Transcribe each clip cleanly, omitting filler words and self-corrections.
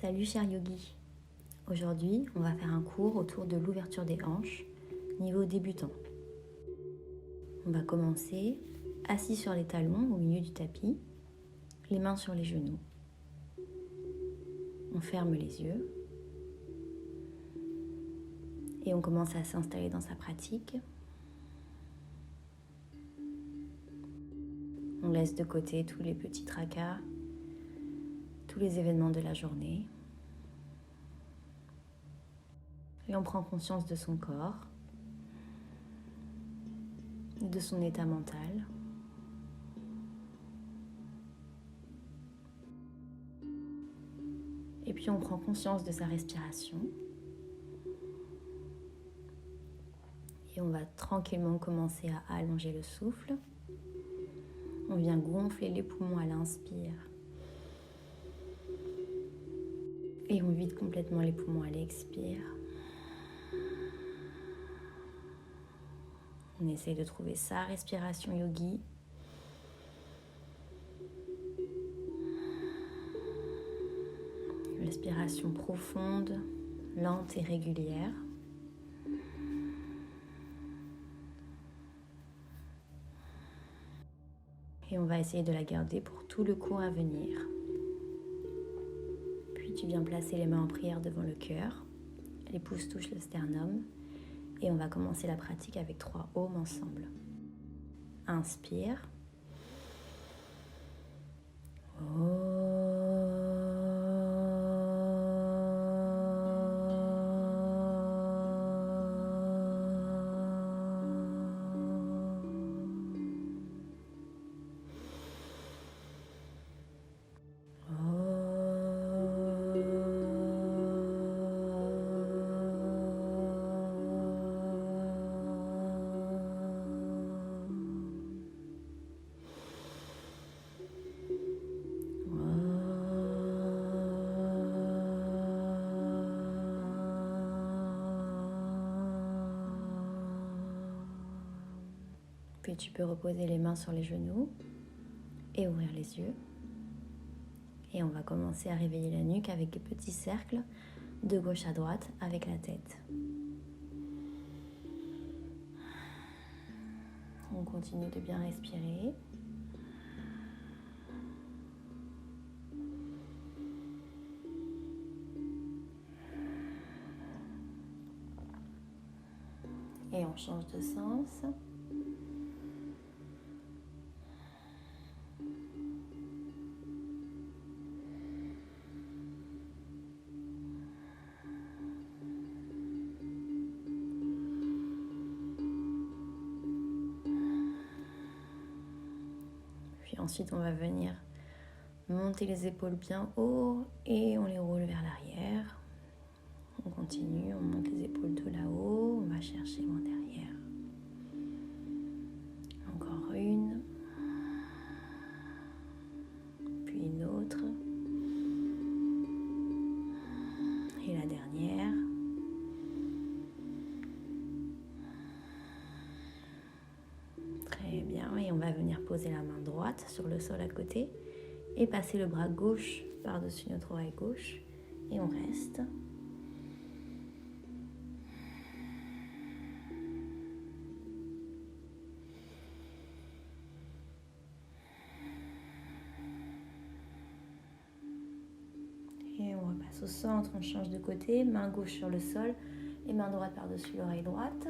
Salut cher yogi. Aujourd'hui, on va faire un cours autour de l'ouverture des hanches, niveau débutant. On va commencer assis sur les talons au milieu du tapis, les mains sur les genoux. On ferme les yeux et on commence à s'installer dans sa pratique. On laisse de côté tous les petits tracas, tous les événements de la journée. Et on prend conscience de son corps, de son état mental. Et puis on prend conscience de sa respiration. Et on va tranquillement commencer à allonger le souffle. On vient gonfler les poumons à l'inspire. Et on vide complètement les poumons à l'expire. On essaye de trouver sa respiration yogi. Une respiration profonde, lente et régulière. Et on va essayer de la garder pour tout le cours à venir. Puis tu viens placer les mains en prière devant le cœur. Les pouces touchent le sternum. Et on va commencer la pratique avec 3 ohms ensemble. Inspire. Puis tu peux reposer les mains sur les genoux et ouvrir les yeux. Et on va commencer à réveiller la nuque avec des petits cercles de gauche à droite avec la tête. On continue de bien respirer. Et on change de sens. Puis ensuite, on va venir monter les épaules bien haut et on les roule vers l'arrière. On continue, on monte les épaules de là-haut, on va chercher loin derrière. Encore une. Puis une autre. Et la dernière. Très bien, et on va venir poser la main droite sur le sol à côté et passer le bras gauche par-dessus notre oreille gauche et on reste. Et on repasse au centre, on change de côté, main gauche sur le sol et main droite par-dessus l'oreille droite.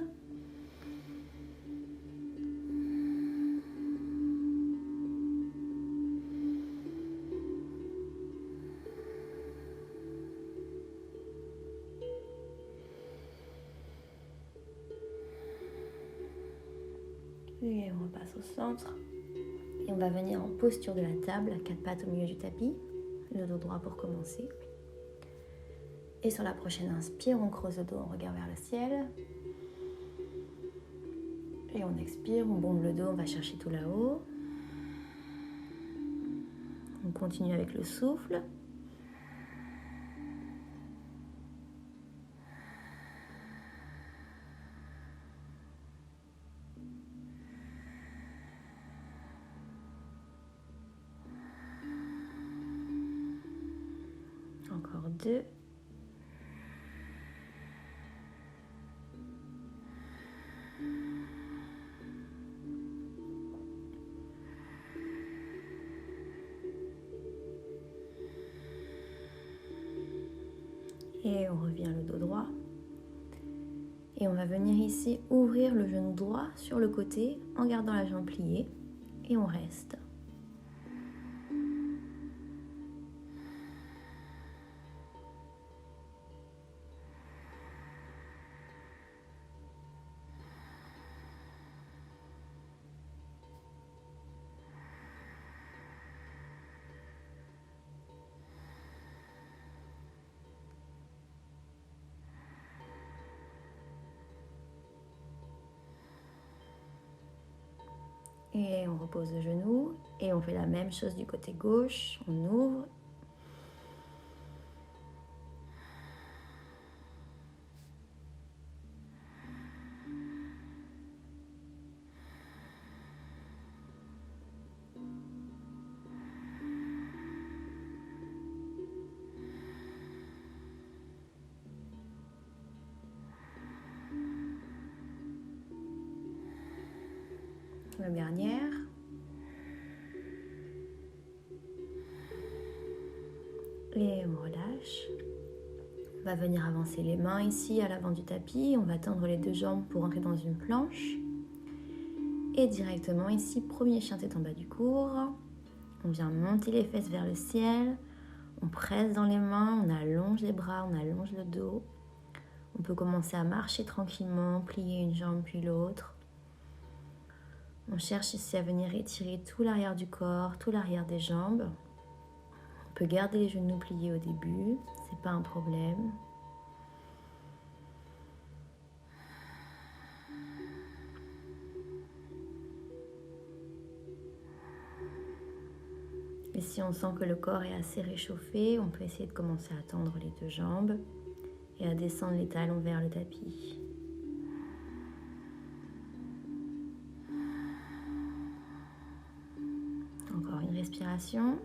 Et on repasse au centre. Et on va venir en posture de la table, à 4 pattes au milieu du tapis. Le dos droit pour commencer. Et sur la prochaine inspire, on creuse le dos, on regarde vers le ciel. Et on expire, on bombe le dos, on va chercher tout là-haut. On continue avec le souffle. 2. Et on revient le dos droit. Et on va venir ici ouvrir le genou droit sur le côté en gardant la jambe pliée. Et on reste. Et on repose le genou et on fait la même chose du côté gauche. On ouvre. La dernière. Et on relâche. On va venir avancer les mains ici à l'avant du tapis. On va tendre les deux jambes pour entrer dans une planche. Et directement ici, premier chien tête en bas du cours. On vient monter les fesses vers le ciel. On presse dans les mains, on allonge les bras, on allonge le dos. On peut commencer à marcher tranquillement, plier une jambe puis l'autre. On cherche ici à venir étirer tout l'arrière du corps, tout l'arrière des jambes. On peut garder les genoux pliés au début, c'est pas un problème. Et si on sent que le corps est assez réchauffé, on peut essayer de commencer à tendre les deux jambes et à descendre les talons vers le tapis. Encore une respiration.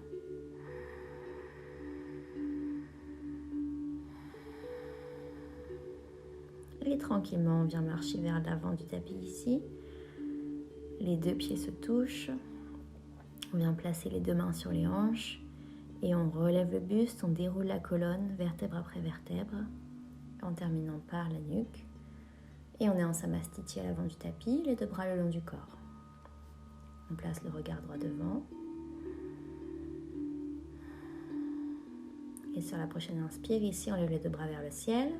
Et tranquillement, on vient marcher vers l'avant du tapis ici. Les deux pieds se touchent. On vient placer les deux mains sur les hanches. Et on relève le buste, on déroule la colonne, vertèbre après vertèbre, en terminant par la nuque. Et on est en Samastiti à l'avant du tapis, les deux bras le long du corps. On place le regard droit devant. Et sur la prochaine inspire, ici, on lève les deux bras vers le ciel.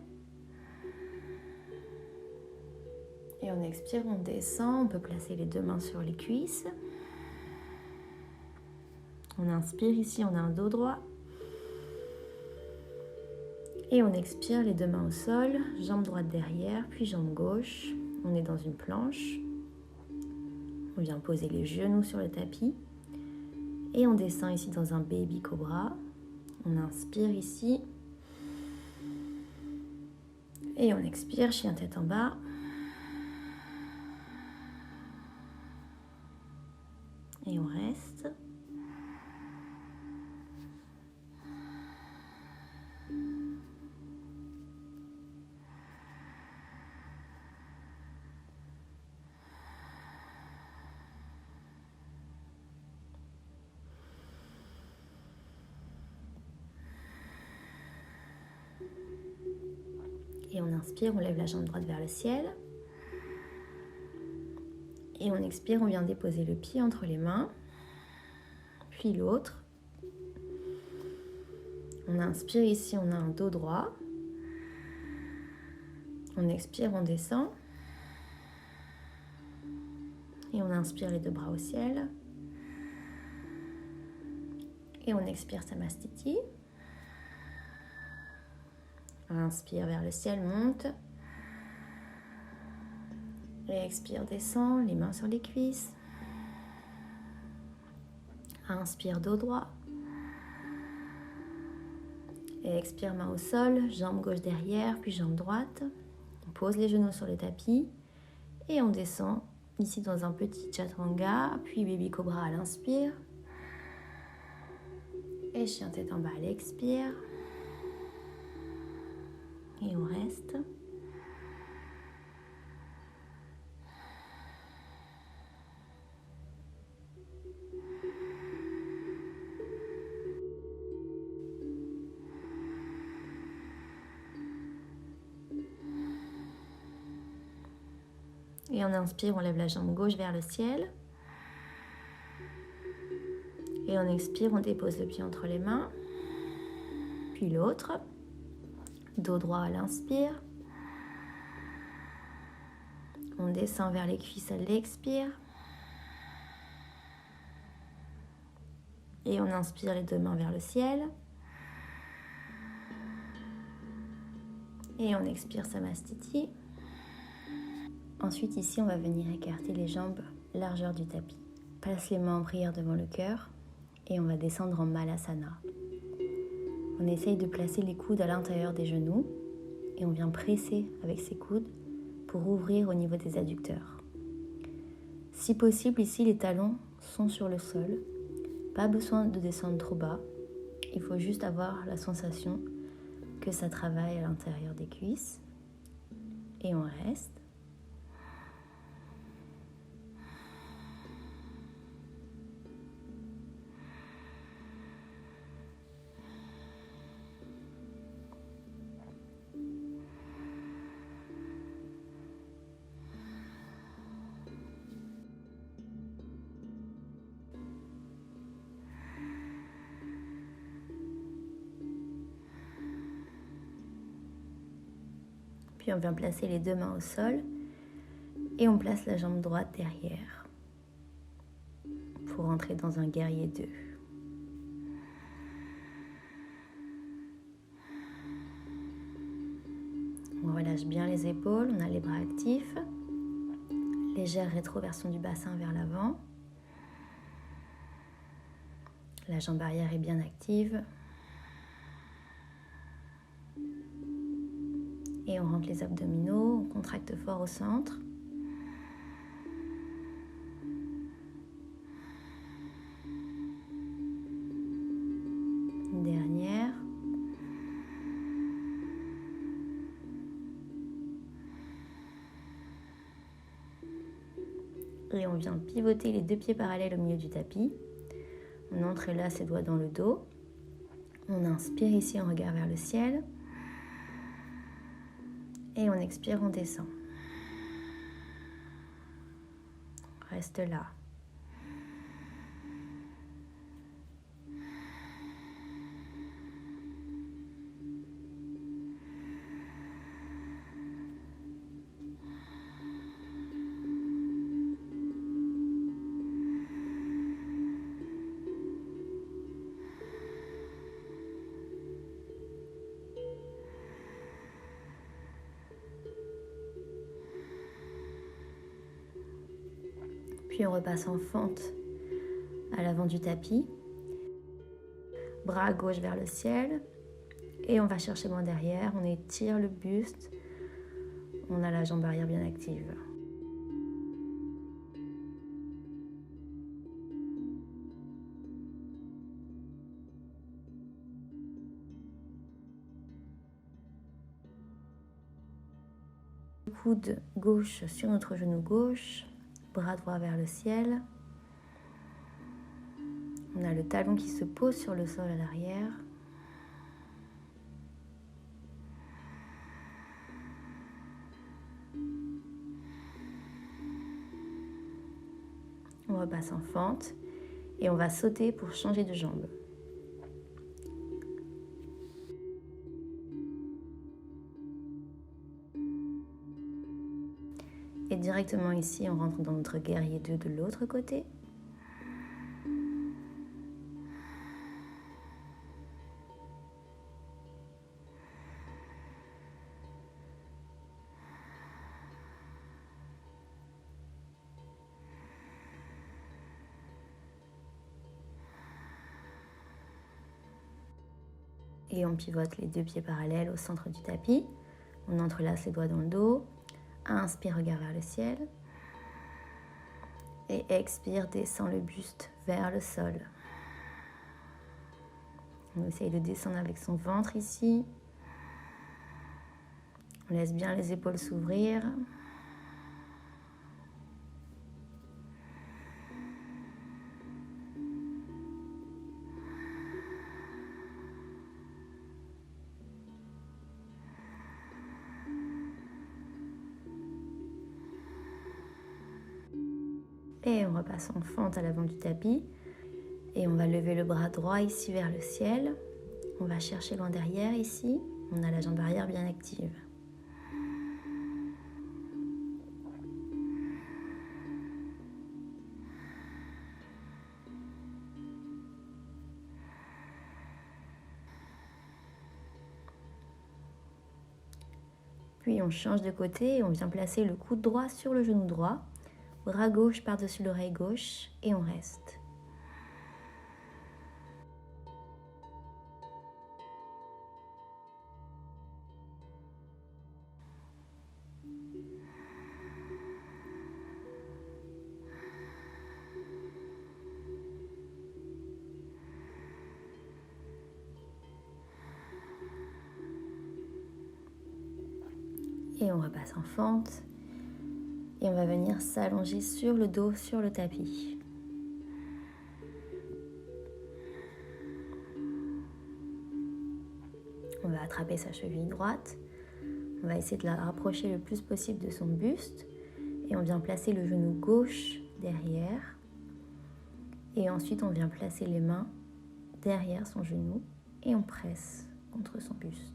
Et on expire, on descend, on peut placer les deux mains sur les cuisses. On inspire ici, on a un dos droit. Et on expire, les deux mains au sol, jambe droite derrière, puis jambe gauche. On est dans une planche. On vient poser les genoux sur le tapis. Et on descend ici dans un baby cobra. On inspire ici. Et on expire, chien tête en bas. Et on reste. Et on inspire, on lève la jambe droite vers le ciel. Et on expire, on vient déposer le pied entre les mains, puis l'autre. On inspire ici, on a un dos droit. On expire, on descend. Et on inspire les deux bras au ciel. Et on expire Samastiti. Inspire vers le ciel, monte. Et expire, descend, les mains sur les cuisses. Inspire, dos droit. Et expire, main au sol, jambe gauche derrière, puis jambe droite. On pose les genoux sur le tapis. Et on descend ici dans un petit chaturanga, puis baby cobra à l'inspire. Et chien tête en bas à l'expire. Et on inspire, on lève la jambe gauche vers le ciel. Et on expire, on dépose le pied entre les mains. Puis l'autre. Dos droit à l'inspire. On descend vers les cuisses à l'expire. Et on inspire les deux mains vers le ciel. Et on expire Samastiti. Ensuite, ici, on va venir écarter les jambes largeur du tapis. Place les mains en prière devant le cœur et on va descendre en Malasana. On essaye de placer les coudes à l'intérieur des genoux et on vient presser avec ses coudes pour ouvrir au niveau des adducteurs. Si possible, ici, les talons sont sur le sol. Pas besoin de descendre trop bas. Il faut juste avoir la sensation que ça travaille à l'intérieur des cuisses. Et on reste. Puis on vient placer les deux mains au sol et on place la jambe droite derrière pour entrer dans un guerrier 2. On relâche bien les épaules, on a les bras actifs. Légère rétroversion du bassin vers l'avant. La jambe arrière est bien active. Et on rentre les abdominaux, on contracte fort au centre. Une dernière. Et on vient pivoter les deux pieds parallèles au milieu du tapis. On entrelace ses doigts dans le dos. On inspire ici, on regarde vers le ciel. Et on expire, on descend. Reste là. Puis on repasse en fente à l'avant du tapis. Bras gauche vers le ciel. Et on va chercher loin derrière. On étire le buste. On a la jambe arrière bien active. Coude gauche sur notre genou gauche. Bras droit vers le ciel. On a le talon qui se pose sur le sol à l'arrière. On repasse en fente et on va sauter pour changer de jambe. Et directement ici, on rentre dans notre guerrier 2 de l'autre côté. Et on pivote les deux pieds parallèles au centre du tapis. On entrelace les doigts dans le dos. Inspire, regard vers le ciel. Et expire, descend le buste vers le sol. On essaye de descendre avec son ventre ici. On laisse bien les épaules s'ouvrir. Et on repasse en fente à l'avant du tapis. Et on va lever le bras droit ici vers le ciel. On va chercher loin derrière ici. On a la jambe arrière bien active. Puis on change de côté et on vient placer le coude droit sur le genou droit, bras gauche par-dessus l'oreille gauche et on reste. Et on repasse en fente. Et on va venir s'allonger sur le dos, sur le tapis. On va attraper sa cheville droite. On va essayer de la rapprocher le plus possible de son buste. Et on vient placer le genou gauche derrière. Et ensuite, on vient placer les mains derrière son genou. Et on presse contre son buste.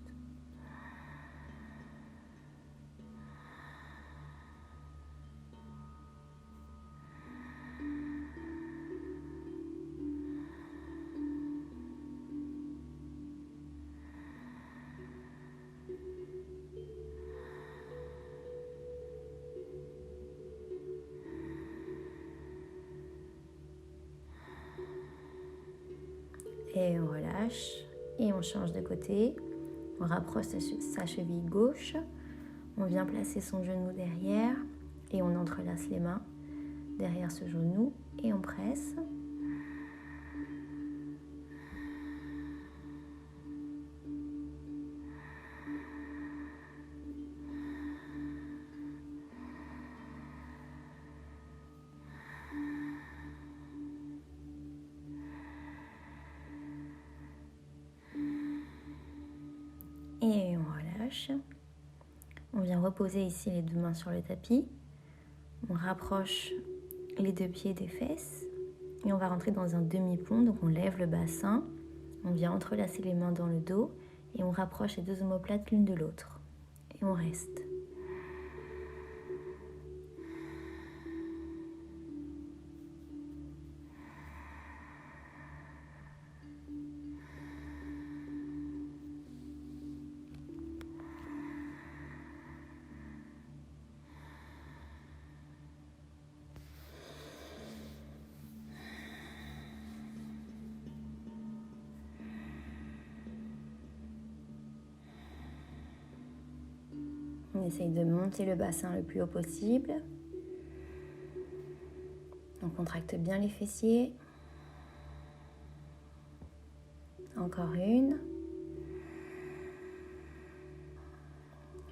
Et on relâche et on change de côté. On rapproche sa cheville gauche. On vient placer son genou derrière et on entrelace les mains derrière ce genou et on presse. Et on relâche. On vient reposer ici les deux mains sur le tapis. On rapproche les deux pieds des fesses. Et on va rentrer dans un demi-pont. Donc on lève le bassin. On vient entrelacer les mains dans le dos. Et on rapproche les deux omoplates l'une de l'autre. Et on reste. On essaye de monter le bassin le plus haut possible. On contracte bien les fessiers. Encore une.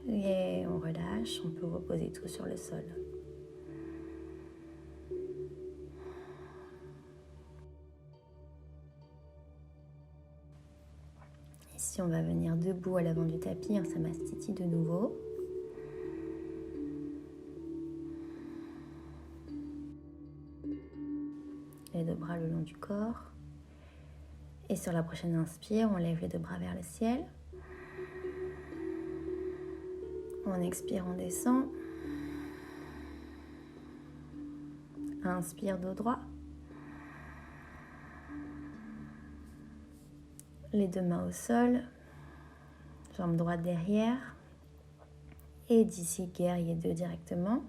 Et on relâche, on peut reposer tout sur le sol. Ici, on va venir debout à l'avant du tapis en Samastiti de nouveau. Les deux bras le long du corps. Et sur la prochaine inspire, on lève les deux bras vers le ciel. On expire, on descend. Inspire, dos droit. Les deux mains au sol. Jambe droite derrière. Et d'ici, guerrier 2 directement.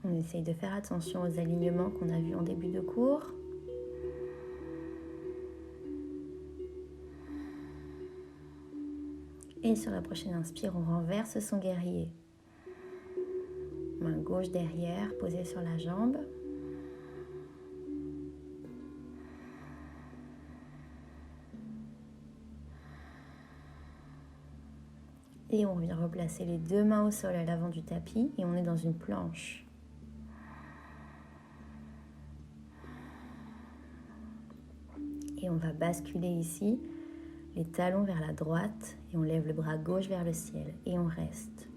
On essaye de faire attention aux alignements qu'on a vus en début de cours. Et sur la prochaine inspire, on renverse son guerrier. Main gauche derrière, posée sur la jambe. Et on vient replacer les deux mains au sol à l'avant du tapis et on est dans une planche. Et on va basculer ici les talons vers la droite et on lève le bras gauche vers le ciel et on reste.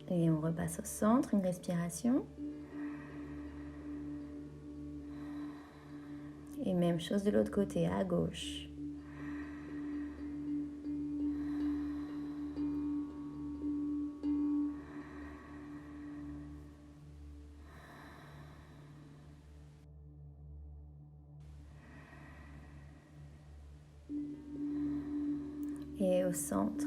Et on repasse au centre, une respiration. Et même chose de l'autre côté, à gauche. Et au centre,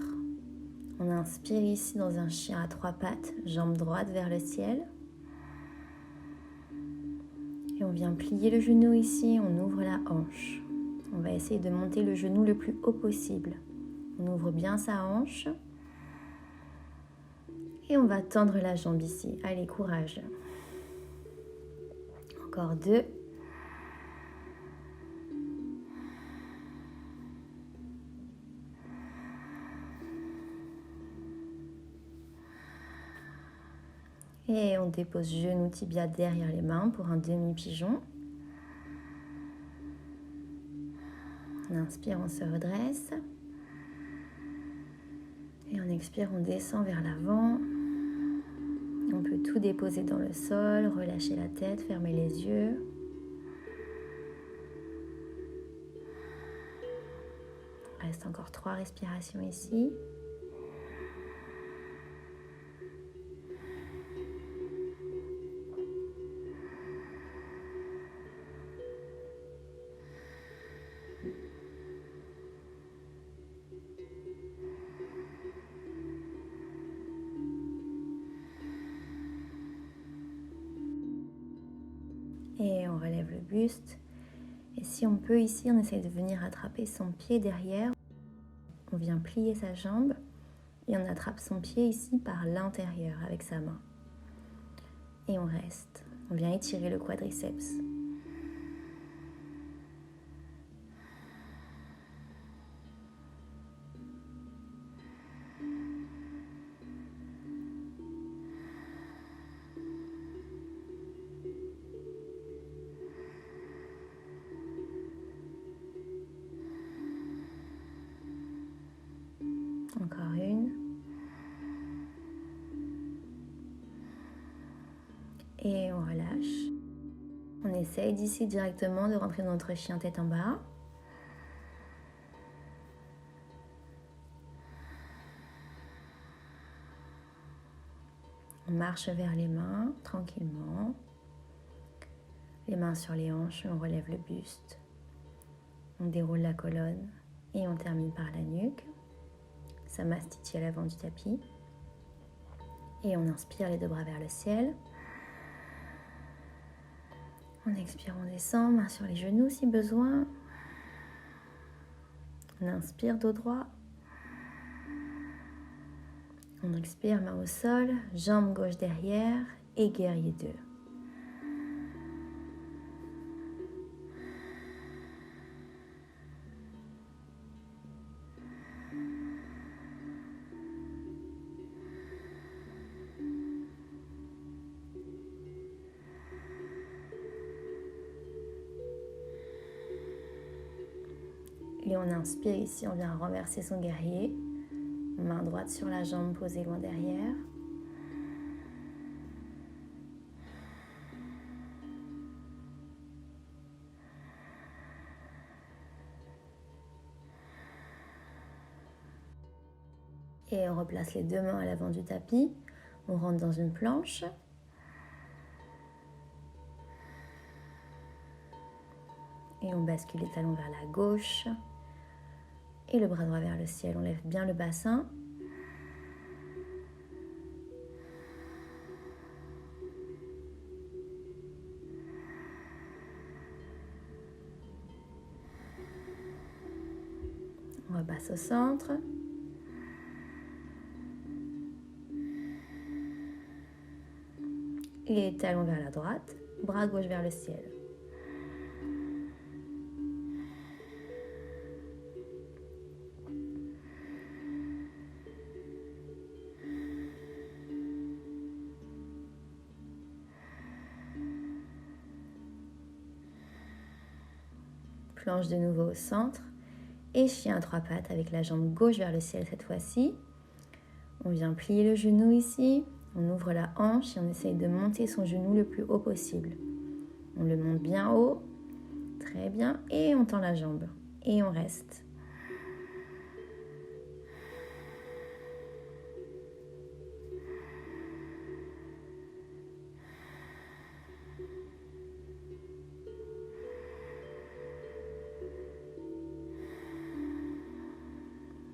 on inspire ici dans un chien à 3 pattes, jambe droite vers le ciel. Et on vient plier le genou ici, on ouvre la hanche. On va essayer de monter le genou le plus haut possible. On ouvre bien sa hanche. Et on va tendre la jambe ici. Allez, courage. Encore 2. Et on dépose genou, tibia derrière les mains pour un demi-pigeon. On inspire, on se redresse. Et on expire, on descend vers l'avant. On peut tout déposer dans le sol, relâcher la tête, fermer les yeux. Il reste encore 3 respirations ici. Et on relève le buste. Et si on peut ici, on essaye de venir attraper son pied derrière. On vient plier sa jambe et on attrape son pied ici par l'intérieur avec sa main. Et on reste. On vient étirer le quadriceps. Encore une. Et on relâche. On essaye d'ici directement de rentrer dans notre chien tête en bas. On marche vers les mains tranquillement. Les mains sur les hanches, on relève le buste. On déroule la colonne et on termine par la nuque. Samastiti à l'avant du tapis. Et on inspire les 2 bras vers le ciel. On expire, on descend, main sur les genoux si besoin. On inspire, dos droit. On expire, main au sol, jambe gauche derrière et guerrier 2. Et on inspire ici, on vient renverser son guerrier. Main droite sur la jambe posée loin derrière. Et on replace les 2 mains à l'avant du tapis. On rentre dans une planche. Et on bascule les talons vers la gauche. Et le bras droit vers le ciel. On lève bien le bassin. On repasse au centre. Et talons vers la droite. Bras gauche vers le ciel. Planche de nouveau au centre. Et chien à 3 pattes avec la jambe gauche vers le ciel cette fois-ci. On vient plier le genou ici. On ouvre la hanche et on essaye de monter son genou le plus haut possible. On le monte bien haut. Très bien. Et on tend la jambe. Et on reste.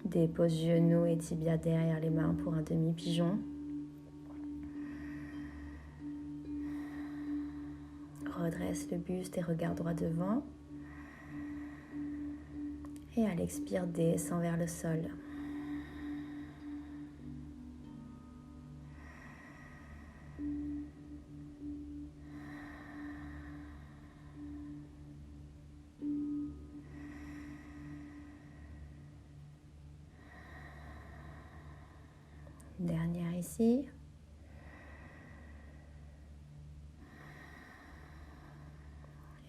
Dépose genoux et tibia derrière les mains pour un demi-pigeon. Redresse le buste et regarde droit devant. Et à l'expire, descend vers le sol. Dernière ici.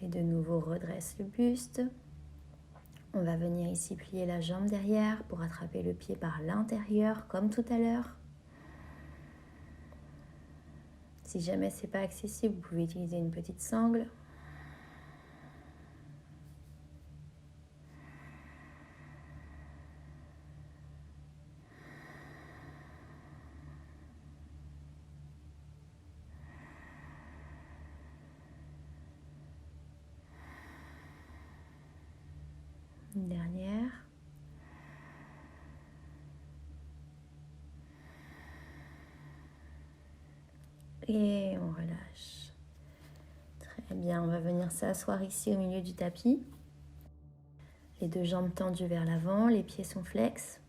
Et de nouveau, redresse le buste. On va venir ici plier la jambe derrière pour attraper le pied par l'intérieur, comme tout à l'heure. Si jamais ce n'est pas accessible, vous pouvez utiliser une petite sangle. Une dernière. Et on relâche. Très bien, on va venir s'asseoir ici au milieu du tapis. Les deux jambes tendues vers l'avant, les pieds sont flex.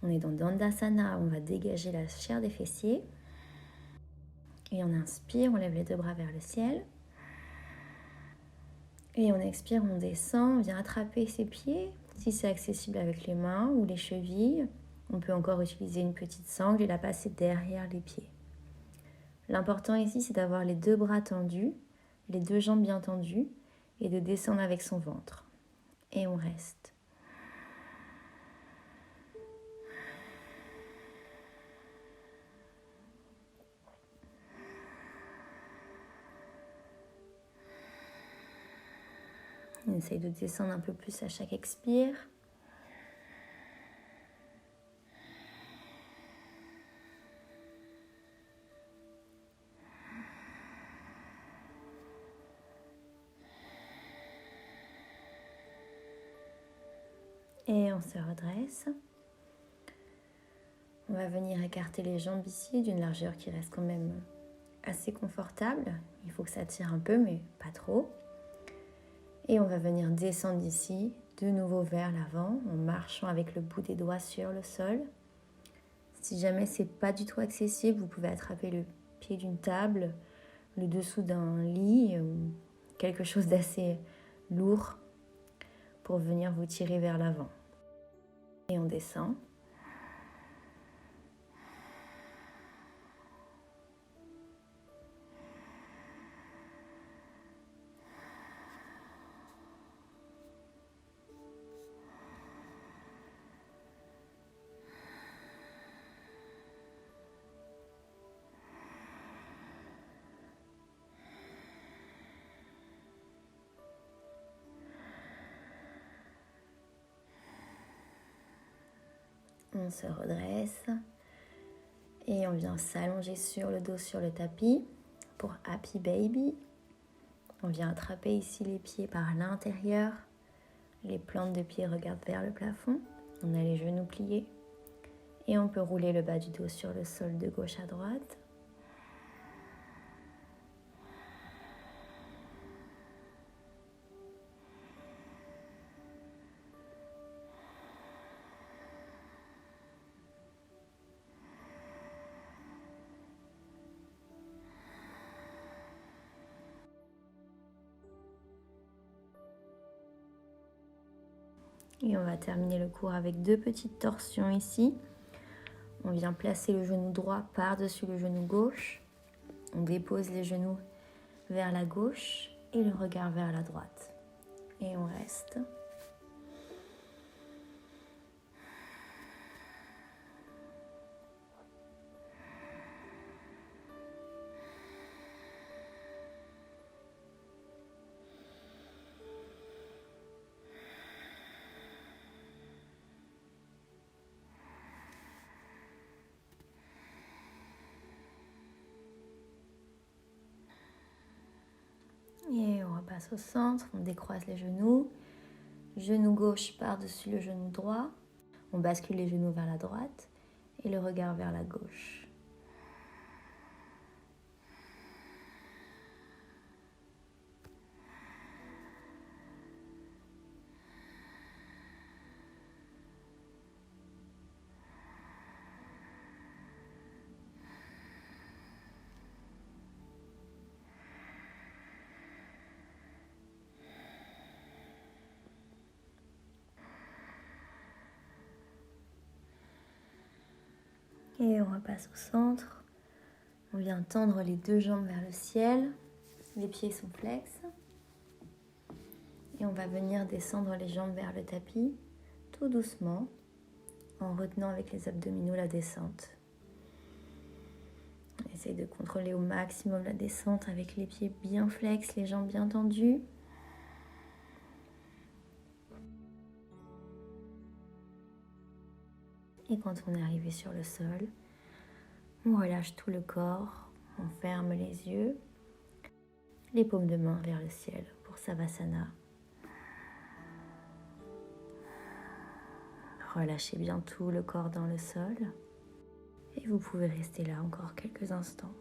On est dans Dandasana, on va dégager la chair des fessiers. Et on inspire, on lève les deux bras vers le ciel. Et on expire, on descend, on vient attraper ses pieds, si c'est accessible avec les mains ou les chevilles. On peut encore utiliser une petite sangle et la passer derrière les pieds. L'important ici, c'est d'avoir les deux bras tendus, les deux jambes bien tendues et de descendre avec son ventre. Et on reste. On essaye de descendre un peu plus à chaque expire. Et on se redresse. On va venir écarter les jambes ici d'une largeur qui reste quand même assez confortable. Il faut que ça tire un peu, mais pas trop. Et on va venir descendre ici, de nouveau vers l'avant, en marchant avec le bout des doigts sur le sol. Si jamais c'est pas du tout accessible, vous pouvez attraper le pied d'une table, le dessous d'un lit ou quelque chose d'assez lourd pour venir vous tirer vers l'avant. Et on descend. On se redresse et on vient s'allonger sur le dos sur le tapis pour Happy Baby. On vient attraper ici les pieds par l'intérieur. Les plantes de pied regardent vers le plafond. On a les genoux pliés et on peut rouler le bas du dos sur le sol de gauche à droite. Et on va terminer le cours avec 2 petites torsions ici. On vient placer le genou droit par-dessus le genou gauche. On dépose les genoux vers la gauche et le regard vers la droite. Et on reste. Et on repasse au centre, on décroise les genoux. Genou gauche par-dessus le genou droit. On bascule les genoux vers la droite et le regard vers la gauche. Et on repasse au centre. On vient tendre les deux jambes vers le ciel. Les pieds sont flex. Et on va venir descendre les jambes vers le tapis, tout doucement, en retenant avec les abdominaux la descente. On essaye de contrôler au maximum la descente avec les pieds bien flex, les jambes bien tendues. Et quand on est arrivé sur le sol, on relâche tout le corps, on ferme les yeux, les paumes de main vers le ciel pour Savasana. Relâchez bien tout le corps dans le sol et vous pouvez rester là encore quelques instants.